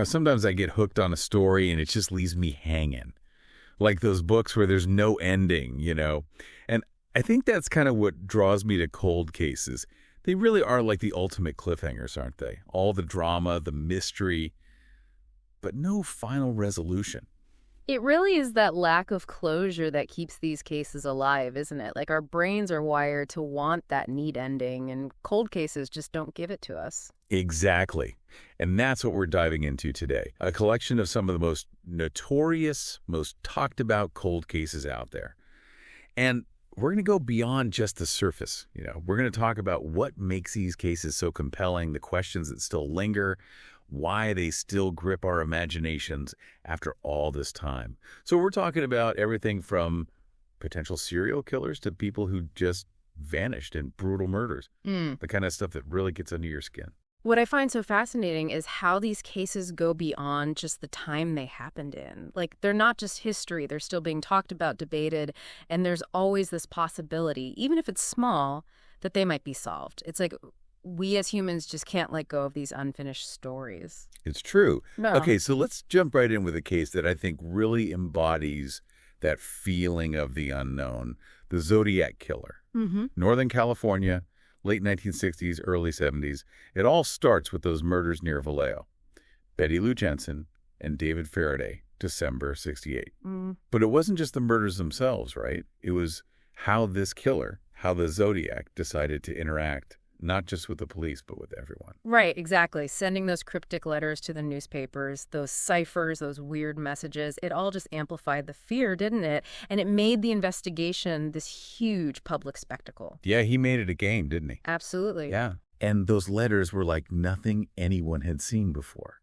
Sometimes I get hooked on a story and it just leaves me hanging. Like those books where there's no ending. And I think that's kind of what draws me to cold cases. They really are like the ultimate cliffhangers, aren't they? All the drama, the mystery, but no final resolution. It really is that lack of closure that keeps these cases alive, isn't it? Like our brains are wired to want that neat ending, and cold cases just don't give it to us. Exactly. And that's what we're diving into today. A collection of some of the most notorious, most talked about cold cases out there. And we're going to go beyond just the surface. We're going to talk about what makes these cases so compelling, the questions that still linger, why they still grip our imaginations after all this time. So we're talking about everything from potential serial killers to people who just vanished in brutal murders. The kind of stuff that really gets under your skin. What I find so fascinating is how these cases go beyond just the time they happened in. Like, they're not just history. They're still being talked about, debated, and there's always this possibility, even if it's small, that they might be solved. It's like we as humans just can't let go of these unfinished stories. It's true. No. Okay, so let's jump right in with a case that I think really embodies that feeling of the unknown, the Zodiac killer. Northern California, late 1960s, early 70s. It all starts with those murders near Vallejo. Betty Lou Jensen and David Faraday, December 68. But it wasn't just the murders themselves, right? It was how this killer, how the Zodiac decided to interact, not just with the police, but with everyone. Right, exactly. Sending those cryptic letters to the newspapers, those ciphers, those weird messages, it all just amplified the fear, didn't it? And it made the investigation this huge public spectacle. Yeah, he made it a game, didn't he? Absolutely. Yeah. And those letters were like nothing anyone had seen before.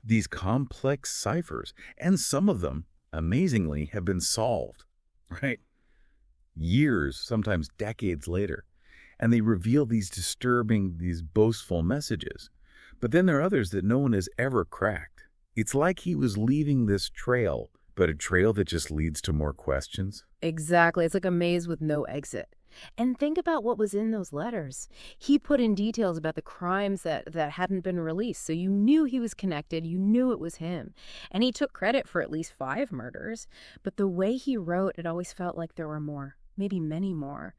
These complex ciphers, and some of them, amazingly, have been solved, right? Years, sometimes decades later. And they reveal these disturbing, these boastful messages. But then there are others that no one has ever cracked. It's like he was leaving this trail, but a trail that just leads to more questions. Exactly. It's like a maze with no exit. And think about what was in those letters. He put in details about the crimes that hadn't been released, so you knew he was connected, you knew it was him. And he took credit for at least 5 murders. But the way he wrote, it always felt like there were more, maybe many more.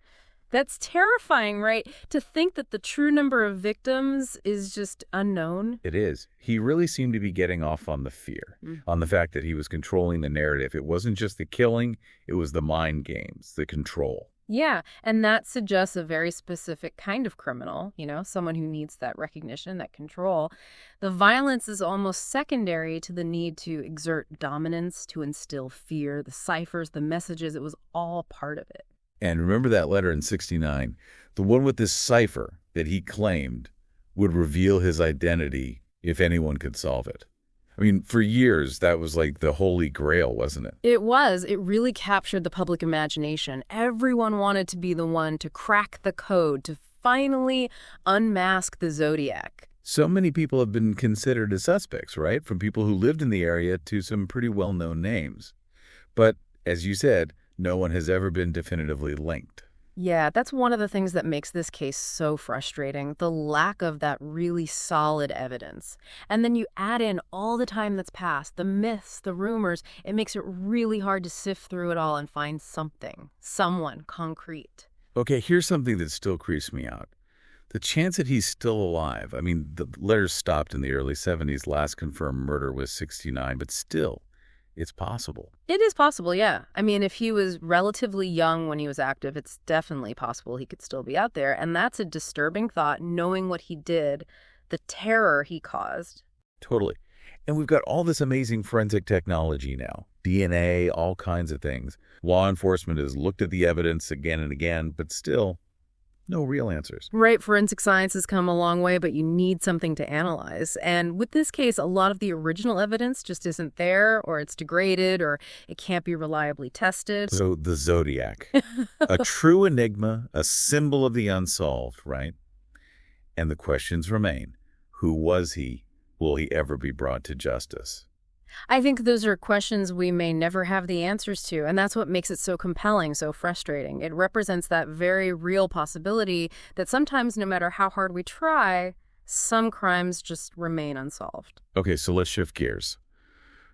That's terrifying, right? To think that the true number of victims is just unknown. It is. He really seemed to be getting off on the fear, on the fact that he was controlling the narrative. It wasn't just the killing, it was the mind games, the control. Yeah, and that suggests a very specific kind of criminal, someone who needs that recognition, that control. The violence is almost secondary to the need to exert dominance, to instill fear. The ciphers, the messages, it was all part of it. And remember that letter in 69, the one with this cipher that he claimed would reveal his identity if anyone could solve it. I mean, for years, that was like the holy grail, wasn't it? It was. It really captured the public imagination. Everyone wanted to be the one to crack the code, to finally unmask the Zodiac. So many people have been considered as suspects, right? From people who lived in the area to some pretty well-known names. But, as you said, no one has ever been definitively linked. Yeah, that's one of the things that makes this case so frustrating, the lack of that really solid evidence. And then you add in all the time that's passed, the myths, the rumors, it makes it really hard to sift through it all and find something, someone concrete. Okay, here's something that still creeps me out. The chance that he's still alive, I mean, the letters stopped in the early 70s, last confirmed murder was 69, but still, it's possible. It is possible, yeah. I mean, if he was relatively young when he was active, it's definitely possible he could still be out there. And that's a disturbing thought, knowing what he did, the terror he caused. Totally. And we've got all this amazing forensic technology now. DNA, all kinds of things. Law enforcement has looked at the evidence again and again, but still, no real answers. Right, forensic science has come a long way, but you need something to analyze. And with this case, a lot of the original evidence just isn't there, or it's degraded, or it can't be reliably tested. So the Zodiac, a true enigma, a symbol of the unsolved, right? And the questions remain. Who was he? Will he ever be brought to justice? I think those are questions we may never have the answers to, and that's what makes it so compelling, so frustrating. It represents that very real possibility that sometimes, no matter how hard we try, Some crimes just remain unsolved. Okay, so let's shift gears.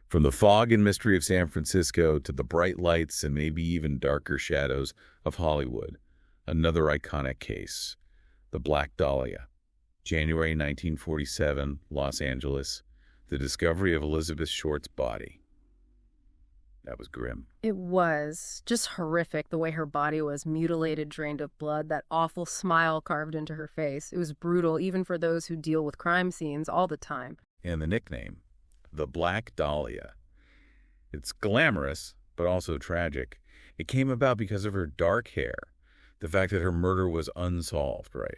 From the fog and mystery of San Francisco to the bright lights and maybe even darker shadows of Hollywood. Another iconic case, the Black Dahlia. January 1947, Los Angeles. The discovery of Elizabeth Short's body. That was grim. It was just horrific, the way her body was mutilated, drained of blood, that awful smile carved into her face. It was brutal, even for those who deal with crime scenes all the time. And the nickname, the Black Dahlia. It's glamorous, but also tragic. It came about because of her dark hair, the fact that her murder was unsolved, right?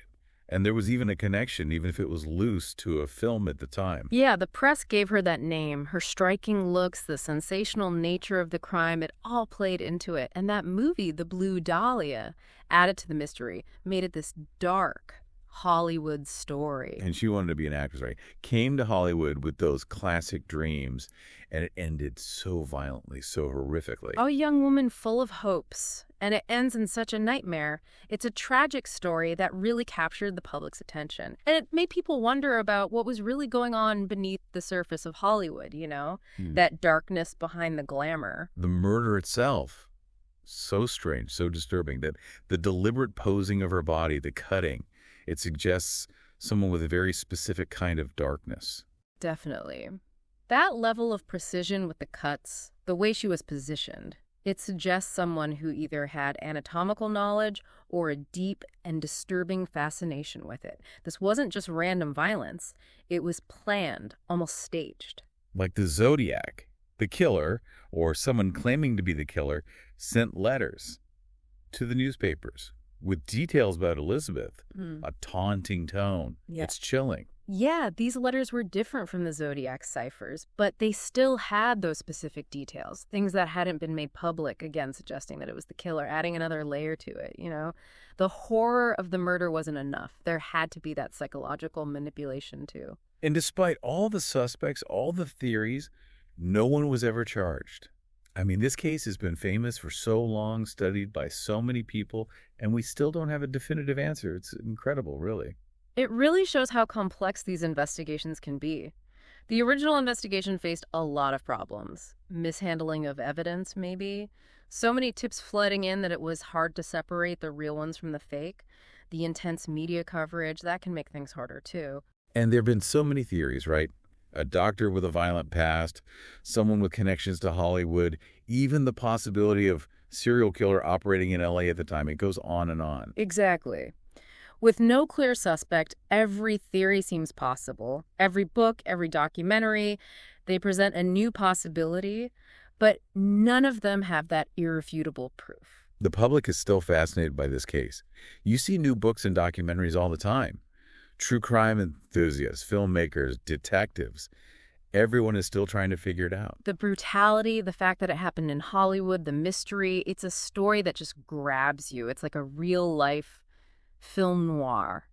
And there was even a connection, even if it was loose, to a film at the time. Yeah, the press gave her that name. Her striking looks, the sensational nature of the crime, it all played into it. And that movie, The Blue Dahlia, added to the mystery, made it this dark Hollywood story. And she wanted to be an actress, right? Came to Hollywood with those classic dreams, and it ended so violently, so horrifically. A young woman full of hopes, and it ends in such a nightmare. It's a tragic story that really captured the public's attention. And it made people wonder about what was really going on beneath the surface of Hollywood, that darkness behind the glamour. The murder itself, so strange, so disturbing, that the deliberate posing of her body, the cutting, it suggests someone with a very specific kind of darkness. Definitely. That level of precision with the cuts, the way she was positioned, it suggests someone who either had anatomical knowledge or a deep and disturbing fascination with it. This wasn't just random violence. It was planned, almost staged. Like the Zodiac, the killer, or someone claiming to be the killer, sent letters to the newspapers with details about Elizabeth, a taunting tone. Yeah. It's chilling. Yeah, these letters were different from the Zodiac ciphers, but they still had those specific details, things that hadn't been made public, again, suggesting that it was the killer, adding another layer to it, The horror of the murder wasn't enough. There had to be that psychological manipulation, too. And despite all the suspects, all the theories, no one was ever charged. I mean, this case has been famous for so long, studied by so many people, and we still don't have a definitive answer. It's incredible, really. It really shows how complex these investigations can be. The original investigation faced a lot of problems. Mishandling of evidence, maybe. So many tips flooding in that it was hard to separate the real ones from the fake. The intense media coverage, that can make things harder, too. And there have been so many theories, right? A doctor with a violent past, someone with connections to Hollywood, even the possibility of serial killer operating in LA at the time. It goes on and on. Exactly. With no clear suspect, every theory seems possible. Every book, every documentary, they present a new possibility, but none of them have that irrefutable proof. The public is still fascinated by this case. You see new books and documentaries all the time. True crime enthusiasts, filmmakers, detectives, everyone is still trying to figure it out. The brutality, the fact that it happened in Hollywood, the mystery, it's a story that just grabs you. It's like a real-life film noir,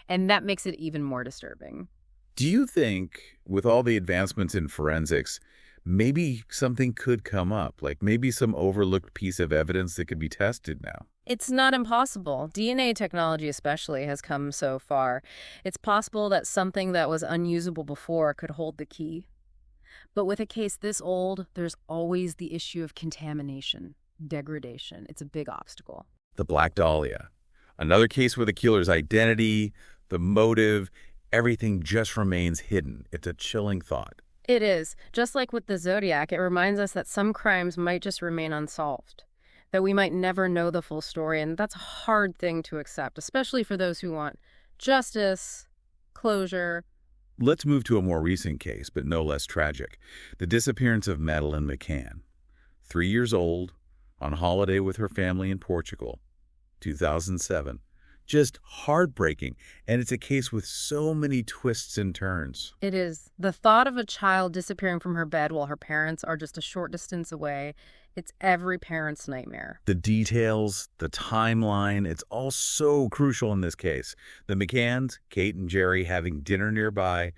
and that makes it even more disturbing. Do you think, with all the advancements in forensics, maybe something could come up, like maybe some overlooked piece of evidence that could be tested now? It's not impossible. DNA technology especially has come so far. It's possible that something that was unusable before could hold the key. But with a case this old, there's always the issue of contamination, degradation. It's a big obstacle. The Black Dahlia. Another case where the killer's identity, the motive, everything just remains hidden. It's a chilling thought. It is. Just like with the Zodiac, it reminds us that some crimes might just remain unsolved, that we might never know the full story, and that's a hard thing to accept, especially for those who want justice, closure. Let's move to a more recent case, but no less tragic. The disappearance of Madeleine McCann. 3 years old, on holiday with her family in Portugal. 2007. Just heartbreaking, and it's a case with so many twists and turns. It is. The thought of a child disappearing from her bed while her parents are just a short distance away, it's every parent's nightmare. The details, the timeline, it's all so crucial in this case. The McCanns, Kate and Jerry, having dinner nearby,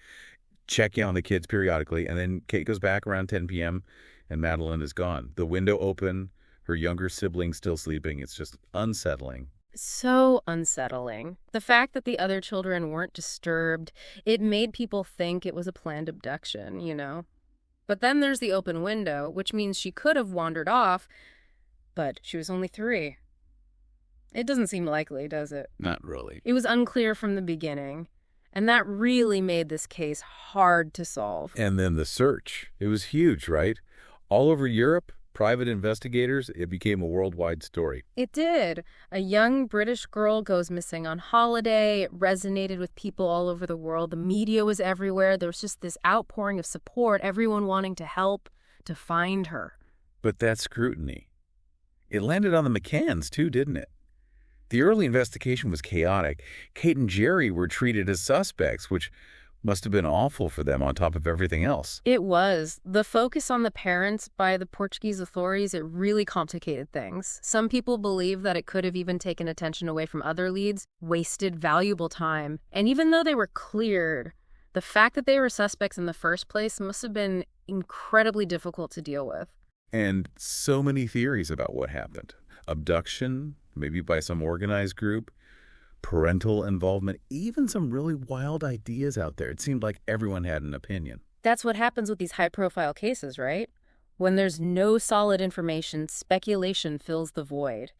checking on the kids periodically, and then Kate goes back around 10 p.m., and Madeleine is gone. The window open, her younger sibling still sleeping. It's just unsettling. So unsettling. The fact that the other children weren't disturbed, it made people think it was a planned abduction. But then there's the open window, which means she could have wandered off, but she was only 3. It doesn't seem likely, does it? Not really. It was unclear from the beginning, and that really made this case hard to solve. And then the search. It was huge, right? All over Europe, private investigators, it became a worldwide story. It did. A young British girl goes missing on holiday. It resonated with people all over the world. The media was everywhere. There was just this outpouring of support, everyone wanting to help, to find her. But that scrutiny, it landed on the McCanns too, didn't it? The early investigation was chaotic. Kate and Jerry were treated as suspects, which must have been awful for them on top of everything else. It was. The focus on the parents by the Portuguese authorities, it really complicated things. Some people believe that it could have even taken attention away from other leads, wasted valuable time. And even though they were cleared, the fact that they were suspects in the first place must have been incredibly difficult to deal with. And so many theories about what happened. Abduction, maybe by some organized group, parental involvement, even some really wild ideas out there. It seemed like everyone had an opinion. That's what happens with these high-profile cases, right? When there's no solid information, speculation fills the void.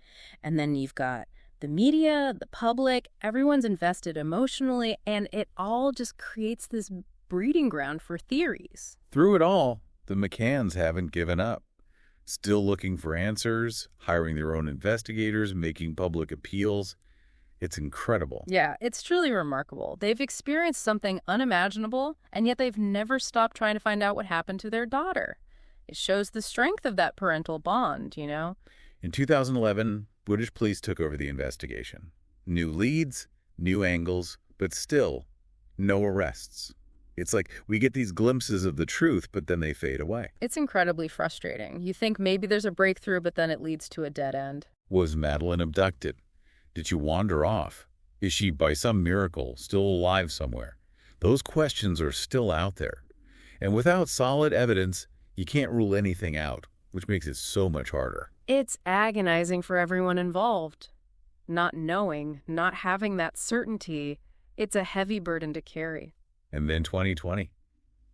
And then you've got the media, the public, everyone's invested emotionally, and it all just creates this breeding ground for theories. Through it all, the McCanns haven't given up. Still looking for answers, hiring their own investigators, making public appeals. It's incredible. Yeah, it's truly remarkable. They've experienced something unimaginable, and yet they've never stopped trying to find out what happened to their daughter. It shows the strength of that parental bond. In 2011, British police took over the investigation. New leads, new angles, but still, no arrests. It's like we get these glimpses of the truth, but then they fade away. It's incredibly frustrating. You think maybe there's a breakthrough, but then it leads to a dead end. Was Madeleine abducted? Did she wander off? Is she, by some miracle, still alive somewhere? Those questions are still out there. And without solid evidence, you can't rule anything out, which makes it so much harder. It's agonizing for everyone involved. Not knowing, not having that certainty, it's a heavy burden to carry. And then 2020,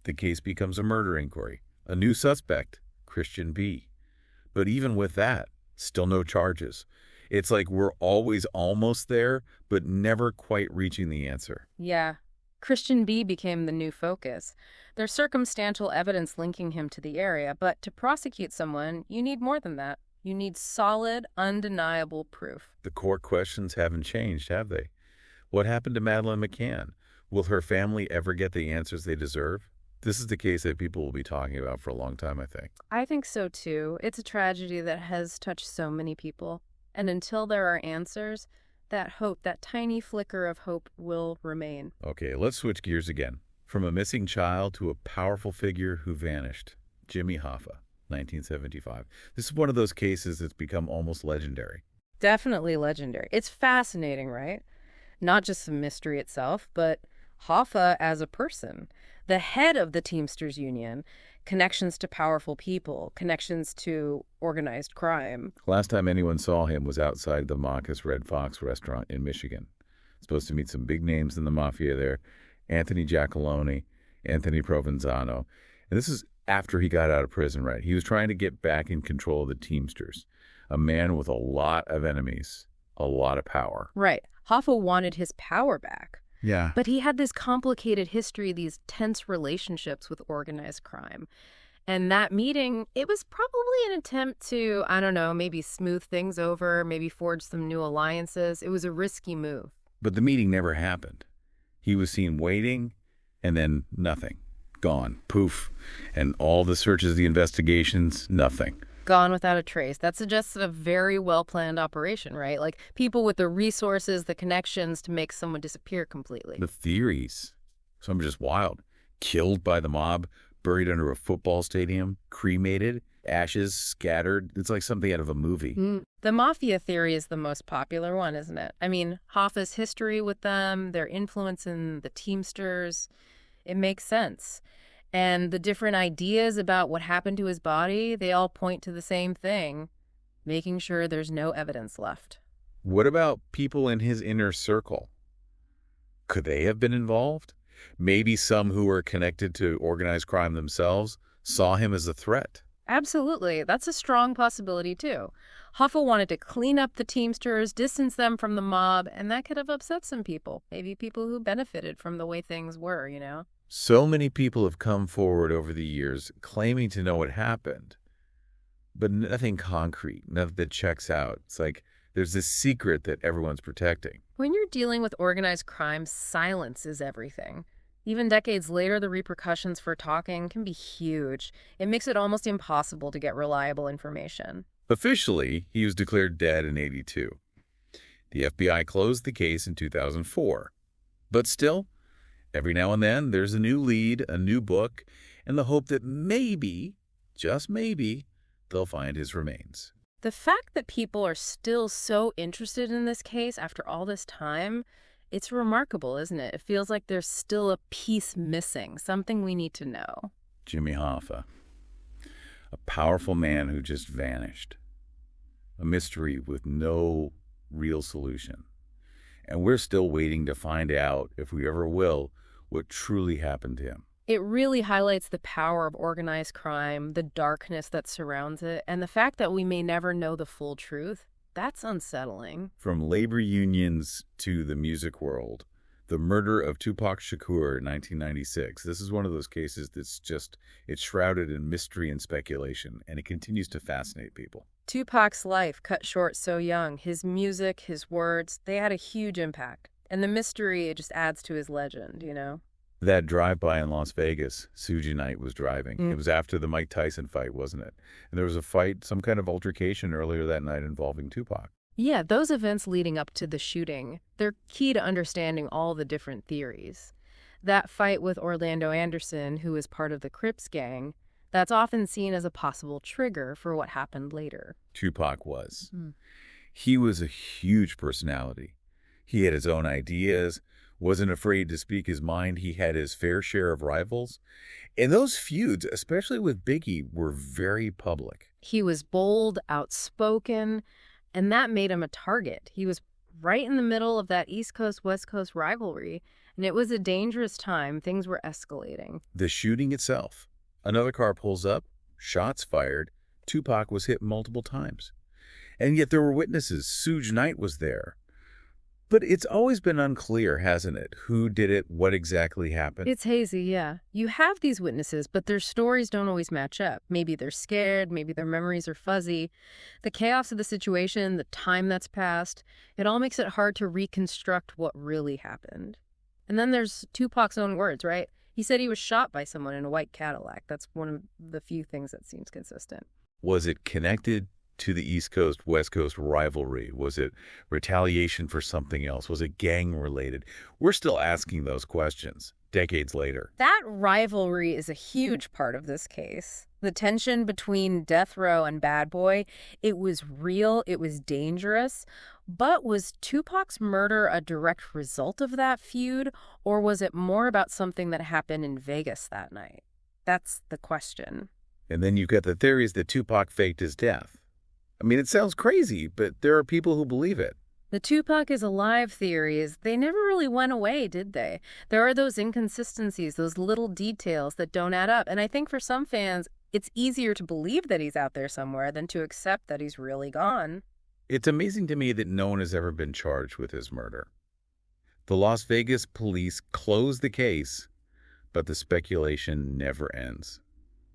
the case becomes a murder inquiry. A new suspect, Christian B. But even with that, still no charges. It's like we're always almost there, but never quite reaching the answer. Yeah. Christian B became the new focus. There's circumstantial evidence linking him to the area, but to prosecute someone, you need more than that. You need solid, undeniable proof. The core questions haven't changed, have they? What happened to Madeleine McCann? Will her family ever get the answers they deserve? This is the case that people will be talking about for a long time, I think. I think so, too. It's a tragedy that has touched so many people. And until there are answers, that hope, that tiny flicker of hope will remain. Okay, let's switch gears again. From a missing child to a powerful figure who vanished. Jimmy Hoffa, 1975. This is one of those cases that's become almost legendary. Definitely legendary. It's fascinating, right? Not just the mystery itself, but Hoffa as a person. The head of the Teamsters Union, connections to powerful people, connections to organized crime. Last time anyone saw him was outside the Marcus Red Fox restaurant in Michigan. Supposed to meet some big names in the mafia there. Anthony Giacalone, Anthony Provenzano. And this is after he got out of prison, right? He was trying to get back in control of the Teamsters. A man with a lot of enemies, a lot of power. Right. Hoffa wanted his power back. Yeah. But he had this complicated history, these tense relationships with organized crime. And that meeting, it was probably an attempt to, I don't know, maybe smooth things over, maybe forge some new alliances. It was a risky move. But the meeting never happened. He was seen waiting, and then nothing. Gone. Poof. And all the searches, the investigations, nothing. Gone without a trace. That suggests a very well-planned operation, right? Like people with the resources, the connections to make someone disappear completely. The theories. Some are just wild. Killed by the mob, buried under a football stadium, cremated, ashes scattered. It's like something out of a movie. The mafia theory is the most popular one, isn't it? I mean, Hoffa's history with them, their influence in the Teamsters, it makes sense. And the different ideas about what happened to his body, they all point to the same thing, making sure there's no evidence left. What about people in his inner circle? Could they have been involved? Maybe some who were connected to organized crime themselves saw him as a threat. Absolutely. That's a strong possibility, too. Hoffa wanted to clean up the Teamsters, distance them from the mob, and that could have upset some people. Maybe people who benefited from the way things were, you know? So many people have come forward over the years claiming to know what happened, but nothing concrete, nothing that checks out. It's like there's this secret that everyone's protecting. When you're dealing with organized crime, silence is everything. Even decades later, the repercussions for talking can be huge. It makes it almost impossible to get reliable information. Officially, he was declared dead in '82. The FBI closed the case in 2004. But still, every now and then, there's a new lead, a new book, and the hope that maybe, just maybe, they'll find his remains. The fact that people are still so interested in this case after all this time, it's remarkable, isn't it? It feels like there's still a piece missing, something we need to know. Jimmy Hoffa, a powerful man who just vanished. A mystery with no real solution. And we're still waiting to find out, if we ever will, what truly happened to him. It really highlights the power of organized crime, the darkness that surrounds it, and the fact that we may never know the full truth. That's unsettling. From labor unions to the music world, the murder of Tupac Shakur in 1996, this is one of those cases that's it's shrouded in mystery and speculation, and it continues to fascinate people. Tupac's life cut short so young, his music, his words, they had a huge impact. And the mystery, it just adds to his legend, you know? That drive-by in Las Vegas, Suge Knight was driving. It was after the Mike Tyson fight, wasn't it? And there was a fight, some kind of altercation earlier that night involving Tupac. Yeah, those events leading up to the shooting, they're key to understanding all the different theories. That fight with Orlando Anderson, who was part of the Crips gang, that's often seen as a possible trigger for what happened later. Tupac was. He was a huge personality. He had his own ideas, wasn't afraid to speak his mind. He had his fair share of rivals. And those feuds, especially with Biggie, were very public. He was bold, outspoken, and that made him a target. He was right in the middle of that East Coast-West Coast rivalry, and it was a dangerous time. Things were escalating. The shooting itself. Another car pulls up, shots fired. Tupac was hit multiple times. And yet there were witnesses. Suge Knight was there. But it's always been unclear, hasn't it? Who did it? What exactly happened? It's hazy, yeah. You have these witnesses, but their stories don't always match up. Maybe they're scared, maybe their memories are fuzzy. The chaos of the situation, the time that's passed, it all makes it hard to reconstruct what really happened. And then there's Tupac's own words, right? He said he was shot by someone in a white Cadillac. That's one of the few things that seems consistent. Was it connected to the East Coast-West Coast rivalry? Was it retaliation for something else? Was it gang-related? We're still asking those questions decades later. That rivalry is a huge part of this case. The tension between Death Row and Bad Boy, it was real, it was dangerous. But was Tupac's murder a direct result of that feud, or was it more about something that happened in Vegas that night? That's the question. And then you've got the theories that Tupac faked his death. I mean, it sounds crazy, but there are people who believe it. The Tupac is alive theories, they never really went away, did they? There are those inconsistencies, those little details that don't add up. And I think for some fans, it's easier to believe that he's out there somewhere than to accept that he's really gone. It's amazing to me that no one has ever been charged with his murder. The Las Vegas police closed the case, but the speculation never ends.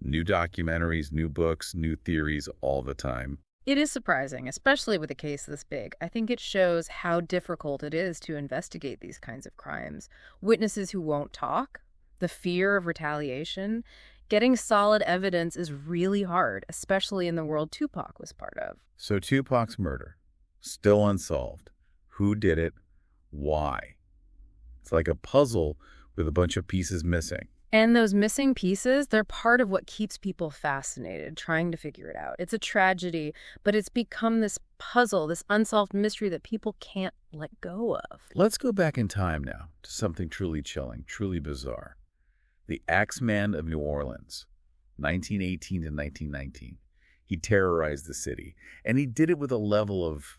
New documentaries, new books, new theories all the time. It is surprising, especially with a case this big. I think it shows how difficult it is to investigate these kinds of crimes. Witnesses who won't talk, the fear of retaliation. Getting solid evidence is really hard, especially in the world Tupac was part of. So Tupac's murder, still unsolved. Who did it? Why? It's like a puzzle with a bunch of pieces missing. And those missing pieces, they're part of what keeps people fascinated, trying to figure it out. It's a tragedy, but it's become this puzzle, this unsolved mystery that people can't let go of. Let's go back in time now to something truly chilling, truly bizarre. The Axeman of New Orleans, 1918 to 1919. He terrorized the city, and he did it with a level of,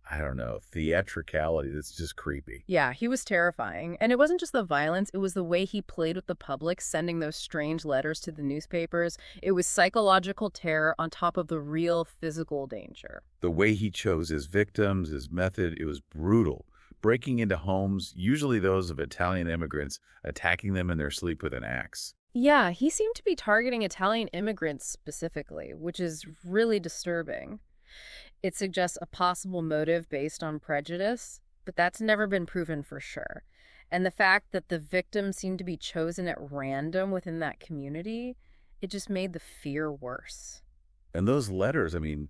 I don't know, theatricality that's just creepy. Yeah, he was terrifying. And it wasn't just the violence, it was the way he played with the public, sending those strange letters to the newspapers. It was psychological terror on top of the real physical danger. The way he chose his victims, his method, it was brutal. Breaking into homes, usually those of Italian immigrants, attacking them in their sleep with an axe. Yeah, he seemed to be targeting Italian immigrants specifically, which is really disturbing. It suggests a possible motive based on prejudice, but that's never been proven for sure. And the fact that the victims seemed to be chosen at random within that community, it just made the fear worse. And those letters, I mean,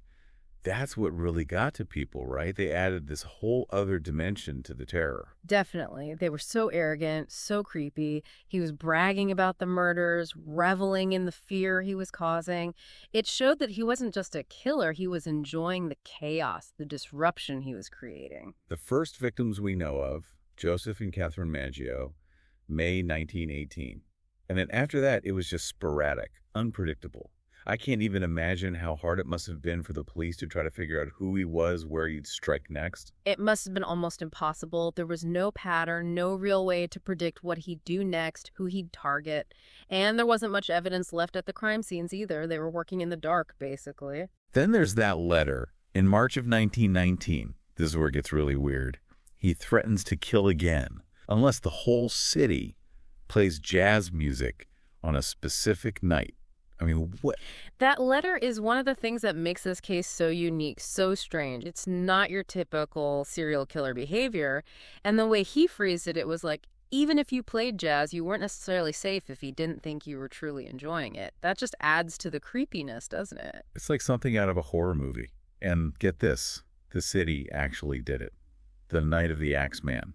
that's what really got to people, right? They added this whole other dimension to the terror. Definitely. They were so arrogant, so creepy. He was bragging about the murders, reveling in the fear he was causing. It showed that he wasn't just a killer, he was enjoying the chaos, the disruption he was creating. The first victims we know of, Joseph and Catherine Maggio, May 1918. And then after that, it was just sporadic, unpredictable. I can't even imagine how hard it must have been for the police to try to figure out who he was, where he'd strike next. It must have been almost impossible. There was no pattern, no real way to predict what he'd do next, who he'd target. And there wasn't much evidence left at the crime scenes either. They were working in the dark, basically. Then there's that letter. In March of 1919, this is where it gets really weird. He threatens to kill again unless the whole city plays jazz music on a specific night. I mean, what? That letter is one of the things that makes this case so unique, so strange. It's not your typical serial killer behavior. And the way he phrased it, it was like, even if you played jazz, you weren't necessarily safe if he didn't think you were truly enjoying it. That just adds to the creepiness, doesn't it? It's like something out of a horror movie. And get this, the city actually did it. The night of the Axeman.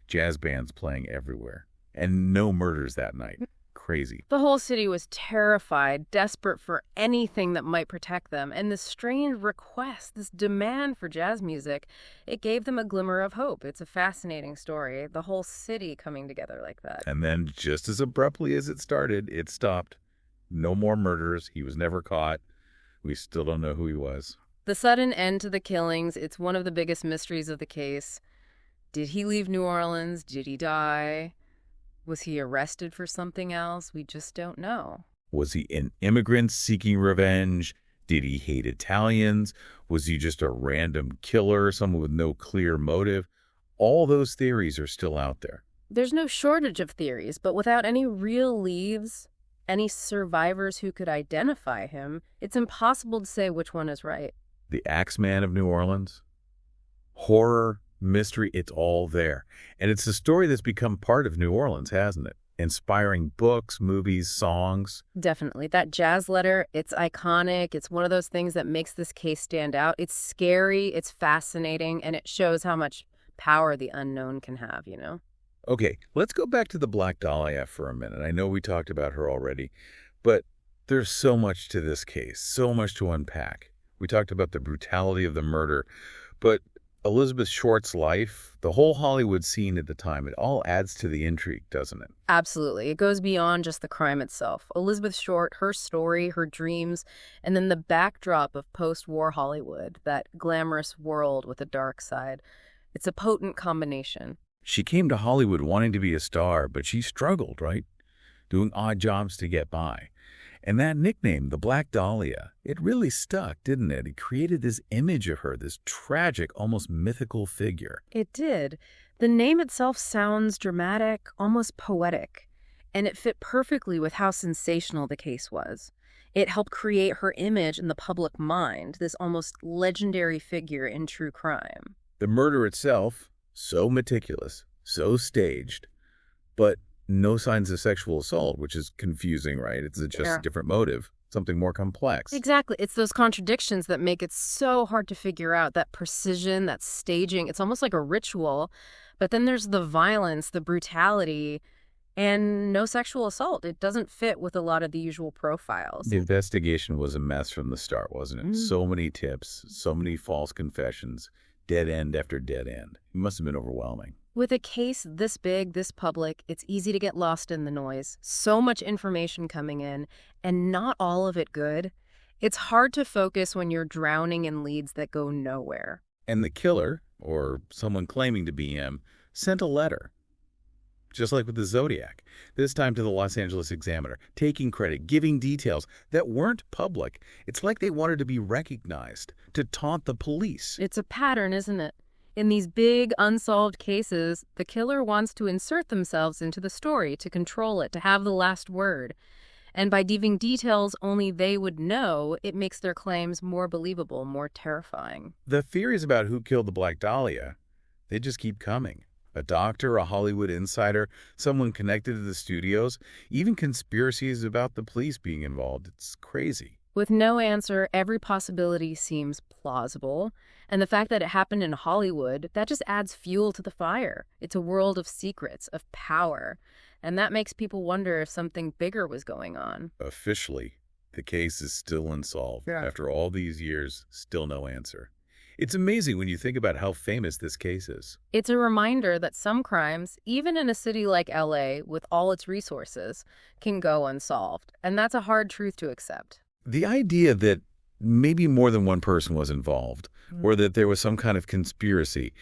Jazz bands playing everywhere. And no murders that night. Crazy. The whole city was terrified, desperate for anything that might protect them. And this strange request, this demand for jazz music, it gave them a glimmer of hope. It's a fascinating story. The whole city coming together like that. And then just as abruptly as it started, it stopped. No more murders. He was never caught. We still don't know who he was. The sudden end to the killings, it's one of the biggest mysteries of the case. Did he leave New Orleans? Did he die? Was he arrested for something else? We just don't know. Was he an immigrant seeking revenge? Did he hate Italians? Was he just a random killer, someone with no clear motive? All those theories are still out there. There's no shortage of theories, but without any real leads, any survivors who could identify him, it's impossible to say which one is right. The Axeman of New Orleans? Horror, mystery, it's all there. And it's a story that's become part of New Orleans, hasn't it? Inspiring books, movies, songs. Definitely. That jazz letter, it's iconic. It's one of those things that makes this case stand out. It's scary, it's fascinating, and it shows how much power the unknown can have, you know? Okay, let's go back to the Black Dahlia for a minute. I know we talked about her already, but there's so much to this case, so much to unpack. We talked about the brutality of the murder, but Elizabeth Short's life, the whole Hollywood scene at the time, it all adds to the intrigue, doesn't it? Absolutely. It goes beyond just the crime itself. Elizabeth Short, her story, her dreams, and then the backdrop of post-war Hollywood, that glamorous world with a dark side. It's a potent combination. She came to Hollywood wanting to be a star, but she struggled, right? Doing odd jobs to get by. And that nickname, the Black Dahlia, it really stuck, didn't it? It created this image of her, this tragic, almost mythical figure. It did. The name itself sounds dramatic, almost poetic, and it fit perfectly with how sensational the case was. It helped create her image in the public mind, this almost legendary figure in true crime. The murder itself, so meticulous, so staged, but no signs of sexual assault, which is confusing, right? It's just a different motive, something more complex. Exactly. It's those contradictions that make it so hard to figure out, that precision, that staging. It's almost like a ritual, but then there's the violence, the brutality, and no sexual assault. It doesn't fit with a lot of the usual profiles. The investigation was a mess from the start, wasn't it? So many tips, so many false confessions, dead end after dead end. It must have been overwhelming. With a case this big, this public, it's easy to get lost in the noise. So much information coming in, and not all of it good. It's hard to focus when you're drowning in leads that go nowhere. And the killer, or someone claiming to be him, sent a letter. Just like with the Zodiac, this time to the Los Angeles Examiner, taking credit, giving details that weren't public. It's like they wanted to be recognized, to taunt the police. It's a pattern, isn't it? In these big, unsolved cases, the killer wants to insert themselves into the story, to control it, to have the last word. And by giving details only they would know, it makes their claims more believable, more terrifying. The theories about who killed the Black Dahlia, they just keep coming. A doctor, a Hollywood insider, someone connected to the studios, even conspiracies about the police being involved. It's crazy. With no answer, every possibility seems plausible. And the fact that it happened in Hollywood, that just adds fuel to the fire. It's a world of secrets, of power. And that makes people wonder if something bigger was going on. Officially, the case is still unsolved. Yeah. After all these years, still no answer. It's amazing when you think about how famous this case is. It's a reminder that some crimes, even in a city like LA with all its resources, can go unsolved. And that's a hard truth to accept. The idea that maybe more than one person was involved, or that there was some kind of conspiracy,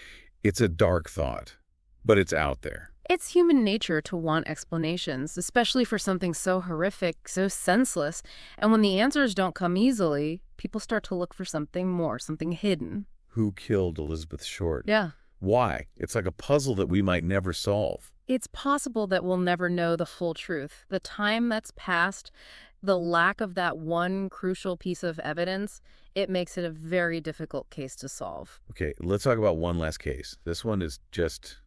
it's a dark thought, but it's out there. It's human nature to want explanations, especially for something so horrific, so senseless. And when the answers don't come easily, people start to look for something more, something hidden. Who killed Elizabeth Short? Yeah. Why? It's like a puzzle that we might never solve. It's possible that we'll never know the full truth. The time that's passed, the lack of that one crucial piece of evidence, it makes it a very difficult case to solve. Okay, let's talk about one last case. This one is just,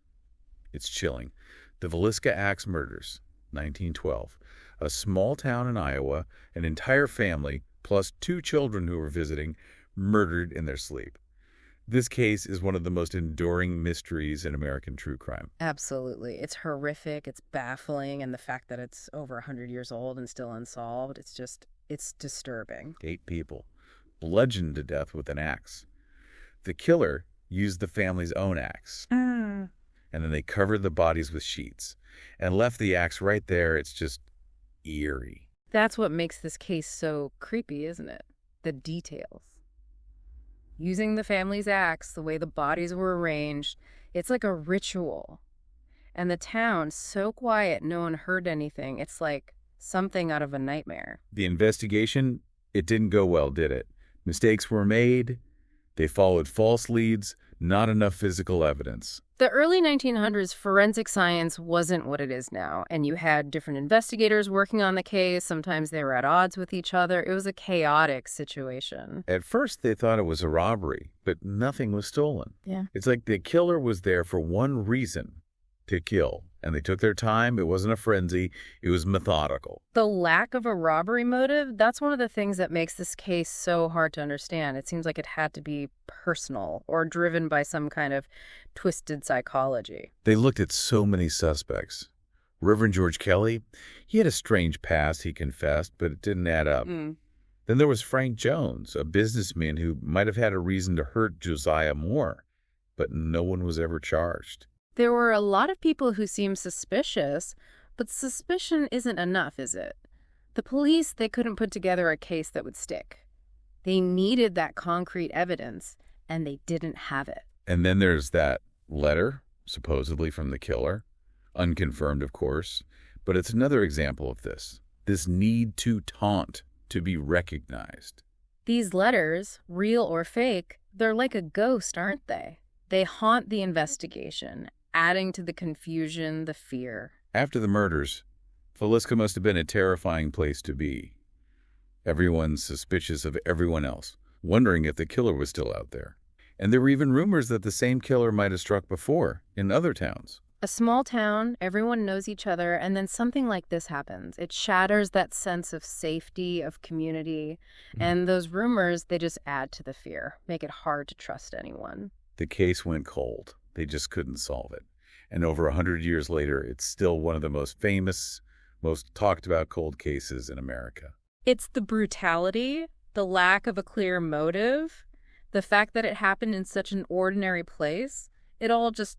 it's chilling. The Villisca Axe murders, 1912. A small town in Iowa, an entire family, plus 2 children who were visiting, murdered in their sleep. This case is one of the most enduring mysteries in American true crime. Absolutely. It's horrific, it's baffling, and the fact that it's over 100 years old and still unsolved, it's disturbing. 8 people, bludgeoned to death with an axe. The killer used the family's own axe. And then they covered the bodies with sheets and left the axe right there. It's just eerie. That's what makes this case so creepy, isn't it? The details. Using the family's axe, the way the bodies were arranged, it's like a ritual. And the town, so quiet, no one heard anything. It's like something out of a nightmare. The investigation, it didn't go well, did it? Mistakes were made. They followed false leads, not enough physical evidence. The early 1900s, forensic science wasn't what it is now, and you had different investigators working on the case. Sometimes they were at odds with each other. It was a chaotic situation. At first, they thought it was a robbery, but nothing was stolen. Yeah. It's like the killer was there for one reason, to kill. And they took their time. It wasn't a frenzy. It was methodical. The lack of a robbery motive, that's one of the things that makes this case so hard to understand. It seems like it had to be personal or driven by some kind of twisted psychology. They looked at so many suspects. Reverend George Kelly, he had a strange past, he confessed, but it didn't add up. Then there was Frank Jones, a businessman who might have had a reason to hurt Josiah Moore, but no one was ever charged. There were a lot of people who seemed suspicious, but suspicion isn't enough, is it? The police, they couldn't put together a case that would stick. They needed that concrete evidence, and they didn't have it. And then there's that letter, supposedly from the killer. Unconfirmed, of course, but it's another example of this need to taunt, to be recognized. These letters, real or fake, they're like a ghost, aren't they? They haunt the investigation, adding to the confusion, the fear. After the murders, Villisca must have been a terrifying place to be. Everyone's suspicious of everyone else, wondering if the killer was still out there. And there were even rumors that the same killer might have struck before in other towns. A small town, everyone knows each other, and then something like this happens. It shatters that sense of safety, of community, and those rumors, they just add to the fear, make it hard to trust anyone. The case went cold. They just couldn't solve it. And over 100 years later, it's still one of the most famous, most talked about cold cases in America. It's the brutality, the lack of a clear motive, the fact that it happened in such an ordinary place, it all just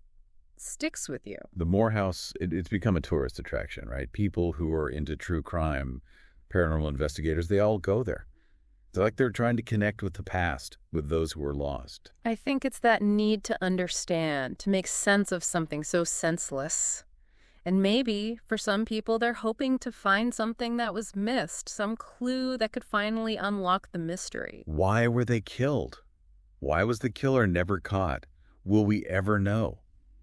sticks with you. The Moore House, it's become a tourist attraction, right? People who are into true crime, paranormal investigators, they all go there. It's like they're trying to connect with the past, with those who were lost. I think it's that need to understand, to make sense of something so senseless. And maybe, for some people, they're hoping to find something that was missed, some clue that could finally unlock the mystery. Why were they killed? Why was the killer never caught? Will we ever know?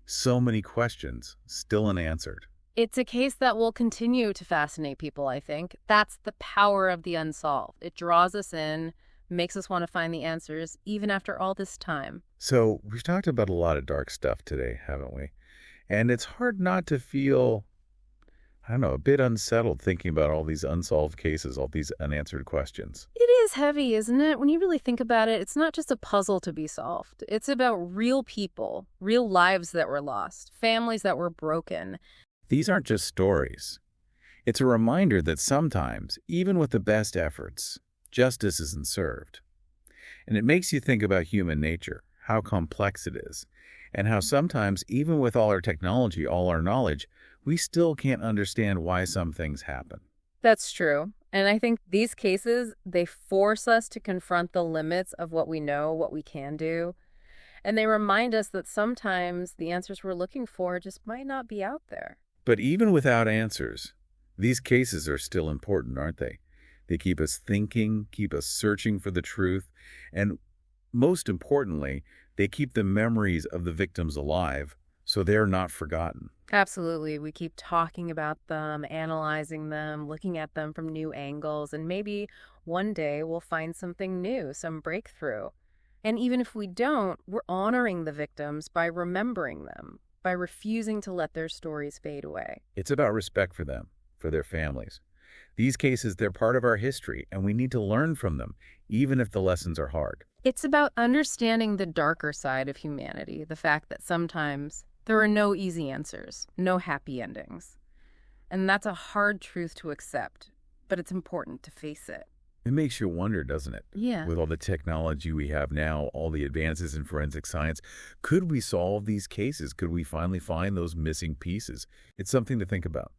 So many questions, still unanswered. It's a case that will continue to fascinate people, I think. That's the power of the unsolved. It draws us in, makes us want to find the answers, even after all this time. So we've talked about a lot of dark stuff today, haven't we? And it's hard not to feel, I don't know, a bit unsettled thinking about all these unsolved cases, all these unanswered questions. It is heavy, isn't it? When you really think about it, it's not just a puzzle to be solved. It's about real people, real lives that were lost, families that were broken. These aren't just stories. It's a reminder that sometimes, even with the best efforts, justice isn't served. And it makes you think about human nature, how complex it is, and how sometimes, even with all our technology, all our knowledge, we still can't understand why some things happen. That's true. And I think these cases, they force us to confront the limits of what we know, what we can do. And they remind us that sometimes the answers we're looking for just might not be out there. But even without answers, these cases are still important, aren't they? They keep us thinking, keep us searching for the truth, and most importantly, they keep the memories of the victims alive so they're not forgotten. Absolutely. We keep talking about them, analyzing them, looking at them from new angles, and maybe one day we'll find something new, some breakthrough. And even if we don't, we're honoring the victims by remembering them, by refusing to let their stories fade away. It's about respect for them, for their families. These cases, they're part of our history, and we need to learn from them, even if the lessons are hard. It's about understanding the darker side of humanity, the fact that sometimes there are no easy answers, no happy endings. And that's a hard truth to accept, but it's important to face it. It makes you wonder, doesn't it? Yeah. With all the technology we have now, all the advances in forensic science, could we solve these cases? Could we finally find those missing pieces? It's something to think about.